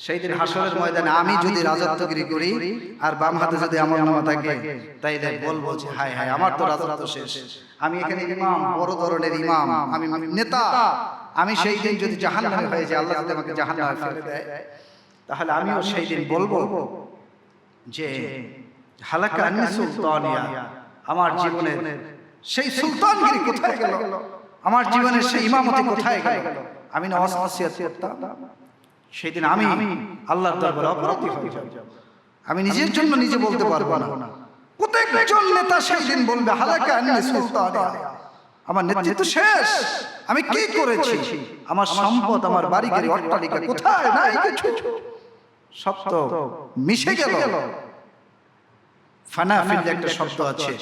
সেই দিন হাসরের ময়দানে আমি যদি রাজত্বগিরি করি আর বাম হাতে যদি আমলনামা থাকে, তাইলে বলবো যে হায় হায় আমার তো রাজত্ব শেষ, আমি এখানে ইমাম, বড় ধরনের ইমাম, আমি নেতা, আমি সেই দিন যদি জাহান্নামে হয়ে যাই, আল্লাহ যদি আমাকে জাহান্নামে ফেলে দেয়, তাহলে আমিও সেই দিন বলবো যে হালাকা আন্নি সুলতানিয়া, আমার জীবনের সেই সুলতানগিরি কোথায় গেল, আমার জীবনের সেই ইমামতি কোথায় গেল, আমি নামাজ নসিহত করতাম, সেই দিন আমি আল্লাহর দরবারে অপরাধী হয়ে যাব। আমি নিজের জন্য নিজে বলতে পারবো না, প্রত্যেকজন নেতা সেই দিন বলবে হালাকা আন্নি সুলতানিয়া, আমার নেতৃত্ব শেষ, আমি কি করেছি, আমার সম্পদ, আমার বাড়ি গাড়ি অট্টালিকা কোথায়, নাই কিছু, সব তো মিশে গেল। ফানা ফিল একটা শব্দ আছে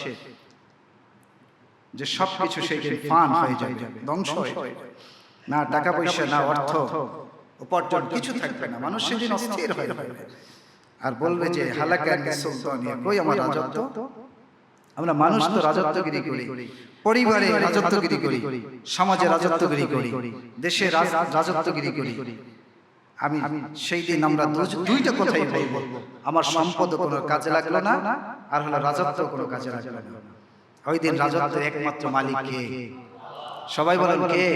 যে সবকিছু সেই দিন ফান হয়ে যাবে, ধ্বংস হয়ে যাবে, না টাকা পয়সা, না অর্থ উপার্জন, কিছু থাকবে না, মানুষ সেদিন অস্থির হয়ে যাবে আর বলবে যে হালাকা আন্নি সুলতানিয়া, কই আমার রাজত্ব। আমরা মানুষ তো রাজত্বগিরি করি, পরিবারে রাজত্বগিরি করি, সমাজে রাজত্বগিরি করি, দেশে রাজত্বগিরি করি। আমি সেই দিন আমরা দুইটা কথাই বলবো, আমার সম্পদ কোনো কাজে লাগলো না, আর হলো রাজত্ব কোনো কাজে লাগলো না। ওই দিন রাজত্বের একমাত্র মালিক কে? সবাই বলেন কে?